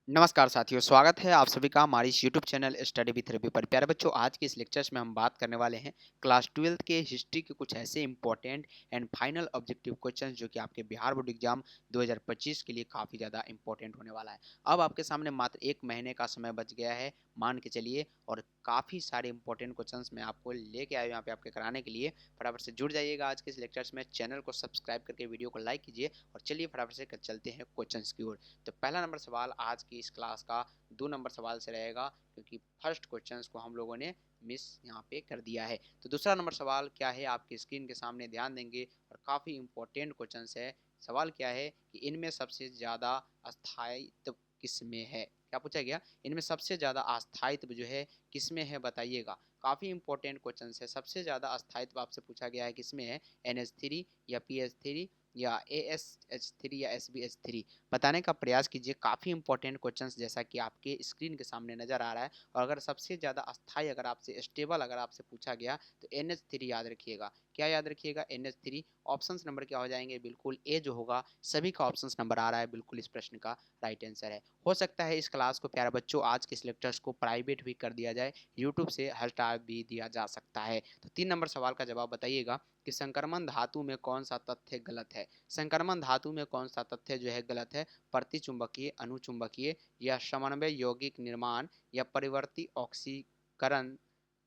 नमस्कार साथियों, स्वागत है आप सभी का हमारी इस YouTube channel study with Ravi पर। प्यारे बच्चों, आज के इस लेक्चर्स में हम बात करने वाले हैं क्लास 12th के हिस्ट्री के कुछ ऐसे important and final objective questions जो कि आपके बिहार बोर्ड एग्जाम 2025 के लिए काफ़ी ज़्यादा इंपॉर्टेंट होने वाला है। अब आपके सामने मात्र 1 महीने का समय बच गया है, मान के चलिए, और काफ़ी सारे इंपॉर्टेंट क्वेश्चंस मैं आपको लेके आया हूँ यहाँ पे आपके कराने के लिए। फटाफट से जुड़ जाइएगा आज के इस लेक्चर्स में, चैनल को सब्सक्राइब करके वीडियो को लाइक कीजिए और चलिए फटाफट से चलते हैं क्वेश्चंस की ओर। तो पहला नंबर सवाल आज की इस क्लास का 2 नंबर सवाल से रहेगा, क्योंकि फर्स्ट क्वेश्चन को हम लोगों ने मिस यहाँ पे कर दिया है। तो दूसरा नंबर सवाल क्या है, आपकी स्क्रीन के सामने ध्यान देंगे और काफ़ी इंपॉर्टेंट क्वेश्चन है। सवाल क्या है कि इनमें सबसे ज़्यादा अस्थायित्व किसमें है। क्या पूछा गया, इनमें सबसे ज़्यादा अस्थायित्व जो है किसमें है, बताइएगा। काफ़ी इंपॉर्टेंट क्वेश्चन है। सबसे ज़्यादा अस्थायित्व आपसे पूछा गया है किसमें है, NH3 या PH3 या ASH3 या SBH3। बताने का प्रयास कीजिए। काफ़ी इंपॉर्टेंट क्वेश्चंस जैसा कि आपके स्क्रीन के सामने नजर आ रहा है। और अगर सबसे ज़्यादा अस्थाई अगर आपसे स्टेबल अगर आपसे पूछा गया तो NH3 याद रखिएगा। क्या याद रखिएगा, NH3। ऑप्शंस नंबर क्या हो जाएंगे, बिल्कुल ए जो होगा, सभी का ऑप्शंस नंबर आ रहा है, बिल्कुल इस प्रश्न का राइट आंसर है। हो सकता है इस क्लास को प्यारे बच्चों आज के सिलेक्टर्स को प्राइवेट भी कर दिया जाए, यूट्यूब से हटा भी दिया जा सकता है। तो 3 नंबर सवाल का जवाब बताइएगा कि संक्रमण धातु में कौन सा तथ्य गलत है। संक्रमण धातु में कौन सा तथ्य जो है गलत है, प्रतिचुंबकीय, अनुचुंबकीय या समन्वय यौगिक निर्माण या परिवर्ती ऑक्सीकरण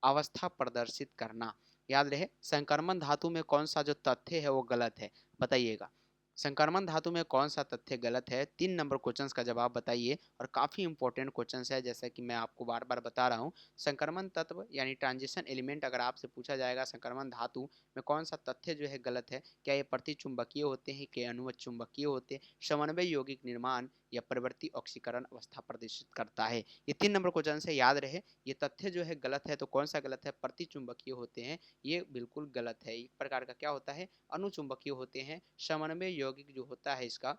अवस्था प्रदर्शित करना। याद रहे, संक्रमण धातु में कौन सा जो तथ्य है वो गलत है, बताइएगा। संक्रमण धातु में कौन सा तथ्य गलत है, 3 नंबर क्वेश्चन का जवाब बताइए। और काफ़ी इंपॉर्टेंट क्वेश्चन है, जैसा कि मैं आपको बार बार बता रहा हूँ। संक्रमण तत्व यानी ट्रांजिशन एलिमेंट अगर आपसे पूछा जाएगा संक्रमण धातु में कौन सा तथ्य जो है गलत है, क्या ये प्रतिचुंबकीय होते हैं, क्या अनुचुंबकीय होते हैं, समन्वय यौगिक निर्माण या परिवर्ती ऑक्सीकरण अवस्था प्रदर्शित करता है। ये 3 नंबर क्वेश्चन से याद रहे। ये तथ्य जो है गलत है, तो कौन सा गलत है, प्रतिचुंबकीय होते हैं, ये बिल्कुल गलत है। एक प्रकार का क्या होता है, अनुचुंबकीय होते हैं, समन्वय यौगिक जो होता है इसका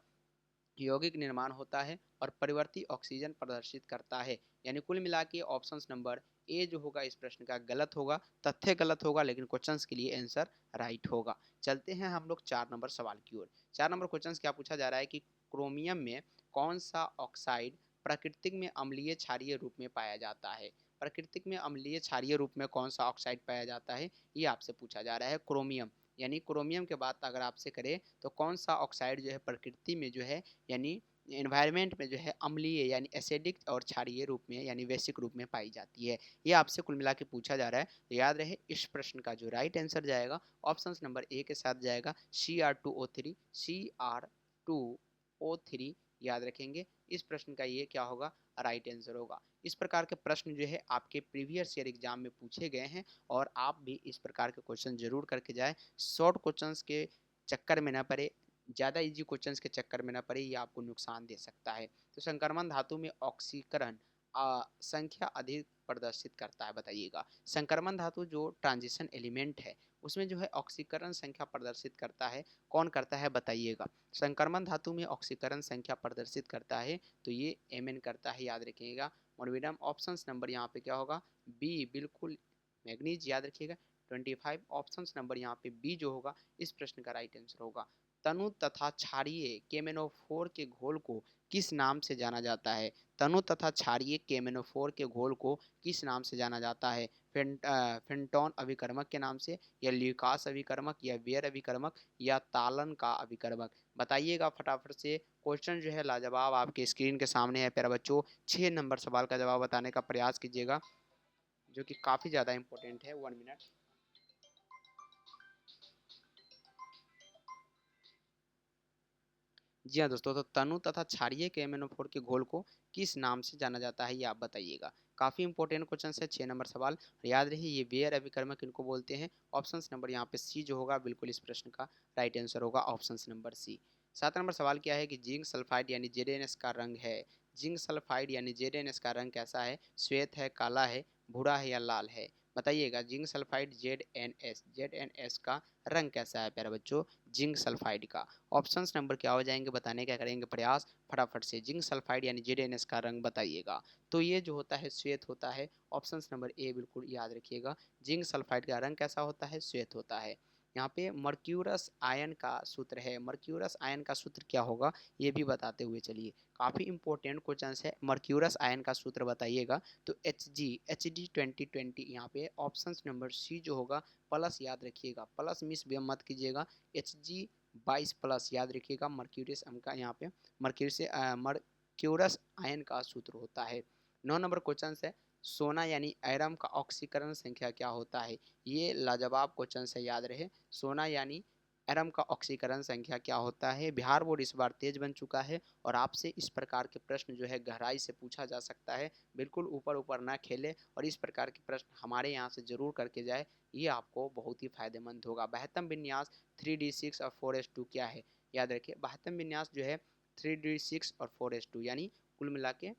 यौगिक निर्माण होता है और परिवर्ती ऑक्सीजन प्रदर्शित करता है। यानी कुल मिला के ऑप्शन नंबर ए जो होगा इस प्रश्न का गलत होगा। तथ्य गलत होगा लेकिन क्वेश्चन के लिए आंसर राइट होगा। चलते हैं हम लोग 4 नंबर सवाल की ओर। 4 नंबर क्वेश्चन क्या पूछा जा रहा है कि क्रोमियम में कौन सा ऑक्साइड प्राकृतिक में अम्लीय क्षारीय रूप में पाया जाता है। प्राकृतिक में अम्लीय क्षारीय रूप में कौन सा ऑक्साइड पाया जाता है, ये आपसे पूछा जा रहा है। क्रोमियम, यानी क्रोमियम के बात अगर आपसे करें तो कौन सा ऑक्साइड जो है प्रकृति में जो है, यानी एनवायरनमेंट में जो है अम्लीय यानी एसिडिक और क्षारीय रूप में यानी बेसिक रूप में पाई जाती है। ये आपसे कुल मिला के पूछा जा रहा है। तो याद रहे, इस प्रश्न का जो राइट आंसर जाएगा ऑप्शन नंबर ए के साथ जाएगा, Cr2O3। Cr2O3 याद रखेंगे। इस प्रश्न का ये क्या होगा, राइट आंसर होगा। इस प्रकार के प्रश्न जो है आपके प्रीवियस ईयर एग्जाम में पूछे गए हैं और आप भी इस प्रकार के क्वेश्चन जरूर करके जाए। शॉर्ट क्वेश्चंस के चक्कर में ना पड़े, ज़्यादा इजी क्वेश्चंस के चक्कर में ना पड़े, ये आपको नुकसान दे सकता है। तो संक्रमण धातु में ऑक्सीकरण संख्या अधिक प्रदर्शित करता है, बताइएगा। संक्रमण धातु जो ट्रांजिशन एलिमेंट है उसमें जो है ऑक्सीकरण संख्या प्रदर्शित करता है, कौन करता है बताइएगा। संक्रमण धातु में ऑक्सीकरण संख्या प्रदर्शित करता है तो ये Mn करता है, याद रखिएगा। मोनोविडम ऑप्शन नंबर यहाँ पे क्या होगा, बी, बिल्कुल मैग्नीज, याद रखिएगा। 25 ऑप्शन नंबर यहाँ पे बी जो होगा इस प्रश्न का राइट आंसर होगा। तनु तथा क्षारीय केमेनोफोर के घोल को किस नाम से जाना जाता है। तनु तथा क्षारीय केमेनोफोर के घोल को किस नाम से जाना जाता है, फेंटोन अभिकर्मक के नाम से, या ल्यूकास अभिकर्मक, या वेयर अभिकर्मक, या तालन का अभिकर्मक, बताइएगा फटाफट से। क्वेश्चन जो है लाजवाब आपके स्क्रीन के सामने है प्यारे बच्चों। 6 नंबर सवाल का जवाब बताने का प्रयास कीजिएगा, जो कि काफ़ी ज़्यादा इंपॉर्टेंट है। 1 मिनट। जी हाँ दोस्तों, तो तनु तथा क्षारीय के MnO4 के घोल को किस नाम से जाना जाता है, ये आप बताइएगा। काफ़ी इंपॉर्टेंट क्वेश्चन है। 6 नंबर सवाल याद रही, ये वेयर अभिकर्मक इनको बोलते हैं। ऑप्शन नंबर यहाँ पे सी जो होगा, बिल्कुल इस प्रश्न का राइट आंसर होगा ऑप्शन नंबर सी। 7 नंबर सवाल क्या है कि जिंक सल्फाइड यानी ZnS का रंग है। जिंक सल्फाइड यानी ZnS का रंग कैसा है, श्वेत है, काला है, भूरा है या लाल है, बताइएगा। जिंक सल्फाइड ZnS का रंग कैसा है प्यारे बच्चों, जिंक सल्फाइड का। ऑप्शंस नंबर क्या हो जाएंगे, बताने का करेंगे प्रयास फटाफट से। जिंक सल्फाइड यानी ZnS का रंग बताइएगा। तो ये जो होता है श्वेत होता है, ऑप्शंस नंबर ए बिल्कुल याद रखिएगा। जिंक सल्फाइड का रंग कैसा होता है, श्वेत होता है। यहाँ पे मर्क्यूरस आयन का सूत्र है, मर्क्यूरस आयन का सूत्र क्या होगा ये भी बताते हुए चलिए, काफ़ी इंपॉर्टेंट क्वेश्चन है। मर्क्यूरस आयन का सूत्र बताइएगा तो एच डी 2020, यहाँ पे ऑप्शन नंबर सी जो होगा प्लस याद रखिएगा, प्लस मिस भी मत कीजिएगा, Hg 22 प्लस याद रखिएगा, मर्क्यूरस का यहाँ पे मर्क्यूरस आयन का सूत्र होता है। 9 नंबर क्वेश्चन है, सोना यानी एरम का ऑक्सीकरण संख्या क्या होता है। ये लाजवाब क्वेश्चन से याद रहे, सोना यानी एरम का ऑक्सीकरण संख्या क्या होता है। बिहार बोर्ड इस बार तेज बन चुका है और आपसे इस प्रकार के प्रश्न जो है गहराई से पूछा जा सकता है, बिल्कुल ऊपर ऊपर ना खेले और इस प्रकार के प्रश्न हमारे यहाँ से जरूर करके जाए, ये आपको बहुत ही फायदेमंद होगा। बहत्तम विन्यास 3D6 और 4s2 क्या है, याद रखिए बहत्तम विन्यास जो है 3D6 और 4s2 यानी कुल मिला के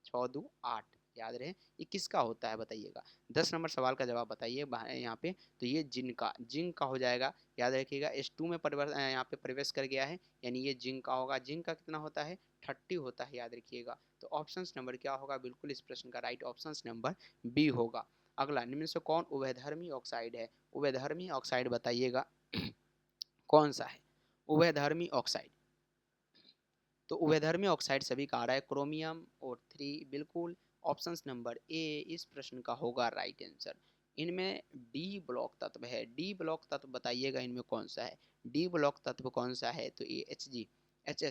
6 2 8 याद रहे, ये किसका होता है बताइएगा। 10 नंबर सवाल का जवाब बताइए यहाँ पे, तो ये जिंक का हो जाएगा, याद रखिएगा S2 में परिवर्तन यहाँ पे प्रवेश कर गया है, यानी ये जिंक का होगा। जिंक का कितना होता है 30 होता है, याद रखिएगा। तो ऑप्शन नंबर क्या होगा, बिल्कुल इस प्रश्न का राइट ऑप्शन नंबर बी होगा। अगला, निम्न से कौन उभयधर्मी ऑक्साइड है, उभयधर्मी ऑक्साइड बताइएगा कौन सा है उभयधर्मी ऑक्साइड। तो उभयधर्मी ऑक्साइड सभी का आ रहा है क्रोमियम और 3, बिल्कुल ऑप्शन नंबर ए इस प्रश्न का होगा राइट आंसर। इनमें डी ब्लॉक तत्व है, डी ब्लॉक तत्व बताइएगा इनमें कौन सा है, डी ब्लॉक तत्व कौन सा है, तो ये एच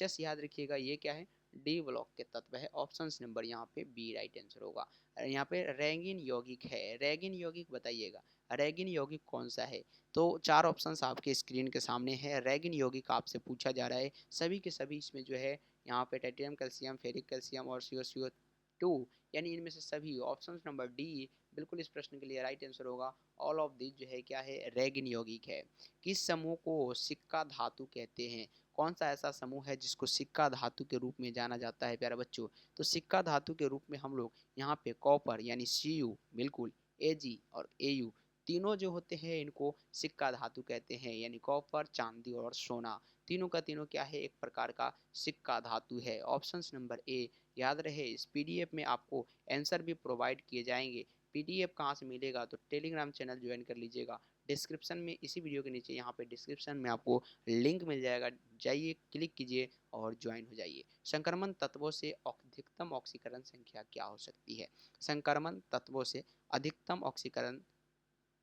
एस याद रखिएगा, ये क्या है डी ब्लॉक के तत्व है। ऑप्शन नंबर यहाँ पे बी राइट आंसर होगा। यहाँ पे रैगिन यौगिक है, रैगिन यौगिक बताइएगा, रैगिन यौगिक कौन सा है। तो 4 ऑप्शंस आपके स्क्रीन के सामने है, रैगिन यौगिक आपसे पूछा जा रहा है, सभी के सभी इसमें जो है यहाँ पे टाइटेनियम कैल्शियम फेरिक कैल्शियम और CO2 यानी इनमें से सभी, ऑप्शन नंबर डी बिल्कुल इस प्रश्न के लिए राइट आंसर होगा। ऑल ऑफ दिस जो है क्या है रैगिन यौगिक है। किस समूह को सिक्का धातु कहते हैं, कौन सा ऐसा समूह है जिसको सिक्का धातु के रूप में जाना जाता है प्यारे बच्चों। तो सिक्का धातु के रूप में हम लोग यहाँ पे कॉपर यानी Cu, बिल्कुल Ag और Au तीनों जो होते हैं इनको सिक्का धातु कहते हैं, यानी कॉपर चांदी और सोना तीनों का तीनों क्या है एक प्रकार का सिक्का धातु है। ऑप्शन नंबर ए याद रहे। इस पीडीएफ में आपको आंसर भी प्रोवाइड किए जाएंगे। पीडीएफ कहाँ से मिलेगा, तो टेलीग्राम चैनल ज्वाइन कर लीजिएगा, डिस्क्रिप्शन में इसी वीडियो के नीचे यहाँ पे डिस्क्रिप्शन में आपको लिंक मिल जाएगा, जाइए क्लिक कीजिए और ज्वाइन हो जाइए। संक्रमण तत्वों से अधिकतम ऑक्सीकरण संख्या क्या हो सकती है, संक्रमण तत्वों से अधिकतम ऑक्सीकरण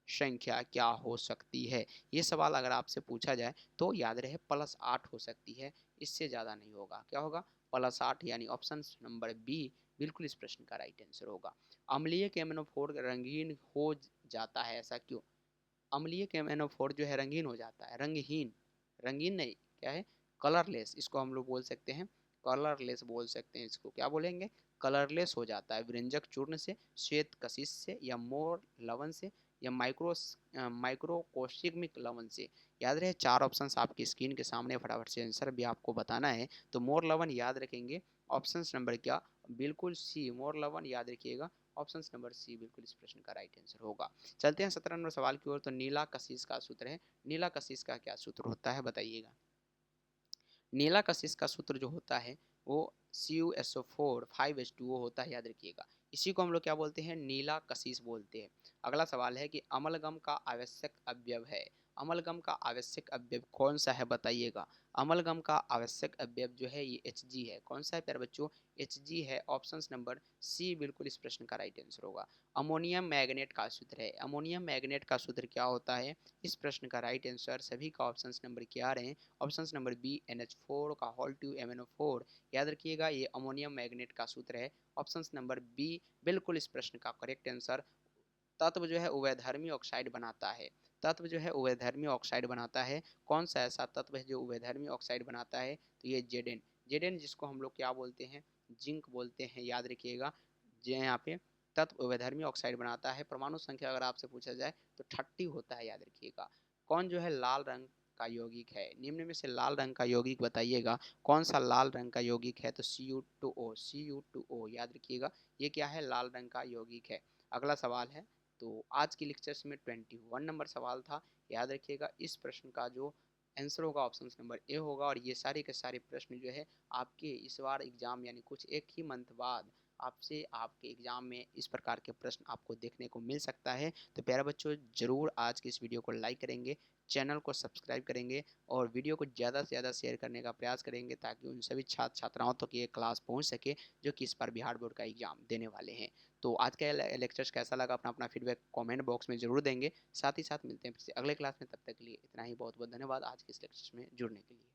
संख्या क्या हो सकती है। ये सवाल अगर आपसे पूछा जाए तो याद रहे +8 हो सकती है, इससे ज़्यादा नहीं होगा। क्या होगा +8 यानी ऑप्शन नंबर बी बिल्कुल इस प्रश्न का राइट आंसर होगा। अम्लीय केमेनोफोर रंगीन हो जाता है, ऐसा क्यों। अम्लीय केमेनोफोर जो है रंगीन हो जाता है, रंगहीन, रंगीन नहीं क्या है कलरलेस, इसको हम लोग बोल सकते हैं कलरलेस बोल सकते हैं, इसको क्या बोलेंगे कलरलेस हो जाता है। व्यंजक चूर्ण से, श्वेत कशिश से, या मोर लवण से, या माइक्रोकोशिमिक लवण से। याद रहे 4 ऑप्शंस आपकी स्क्रीन के सामने, फटाफट से आंसर भी आपको बताना है। तो मोर लवण याद रखेंगे, ऑप्शन नंबर क्या बिल्कुल सी, मोर लवण याद रखिएगा, ऑप्शन नंबर सी बिल्कुल इस प्रश्न का राइट आंसर होगा। चलते हैं 17 नंबर सवाल की ओर। तो नीला कशिश का सूत्र है, नीला कशिश का क्या सूत्र होता है बताइएगा। नीला कशिश का सूत्र जो होता है वो CuSO4 5H2O होता है, याद रखिएगा। इसी को हम लोग क्या बोलते हैं नीला कशिश बोलते हैं। अगला सवाल है कि अमलगम का आवश्यक अवयव है, अमलगम का आवश्यक अवयव कौन सा है बताइएगा। अमलगम का आवश्यक अवयव जो है ये Hg है, कौन सा है प्यारे बच्चों Hg है। ऑप्शन नंबर सी बिल्कुल इस प्रश्न का राइट आंसर होगा। अमोनियम मैग्नेट का सूत्र है, अमोनियम मैग्नेट का सूत्र क्या होता है, इस प्रश्न का राइट आंसर सभी का ऑप्शन नंबर क्या आ रहे हैं, ऑप्शन नंबर बी NH4 का होल 2 MnO4, याद रखिएगा ये अमोनियम मैग्नेट का सूत्र है। ऑप्शन नंबर बी बिल्कुल इस प्रश्न का करेक्ट आंसर। तत्व जो है उभयधर्मी ऑक्साइड बनाता है, तत्व जो है उभयधर्मी ऑक्साइड बनाता है, कौन सा ऐसा तत्व है जो उभयधर्मी ऑक्साइड बनाता है, तो ये जेडेन, जेडेन जिसको हम लोग क्या बोलते हैं जिंक बोलते हैं, याद रखिएगा। यहाँ पे तत्व उभयधर्मी ऑक्साइड बनाता है। परमाणु संख्या अगर आपसे पूछा जाए तो 30 होता है, याद रखिएगा। कौन जो है लाल रंग का यौगिक है, निम्न में से लाल रंग का यौगिक बताइएगा, कौन सा लाल रंग का यौगिक है, तो Cu2O, याद रखिएगा ये क्या है लाल रंग का यौगिक है। अगला सवाल है, तो आज की लेक्चर्स में 21 नंबर सवाल था, याद रखिएगा इस प्रश्न का जो आंसर होगा ऑप्शन नंबर ए होगा। और ये सारे के सारे प्रश्न जो है आपके इस बार एग्जाम यानी कुछ एक ही मंथ बाद आपसे आपके एग्ज़ाम में इस प्रकार के प्रश्न आपको देखने को मिल सकता है। तो प्यारे बच्चों, ज़रूर आज की इस वीडियो को लाइक करेंगे, चैनल को सब्सक्राइब करेंगे और वीडियो को ज़्यादा से ज़्यादा शेयर करने का प्रयास करेंगे ताकि उन सभी छात्र छात्राओं तक ये क्लास पहुंच सके जो कि इस बार बिहार बोर्ड का एग्ज़ाम देने वाले हैं। तो आज का लेक्चर्स कैसा लगा अपना अपना फीडबैक कमेंट बॉक्स में ज़रूर देंगे। साथ ही साथ मिलते हैं फिर से अगले क्लास में, तब तक के लिए इतना ही। बहुत बहुत धन्यवाद आज के इस लेक्चर में जुड़ने के लिए।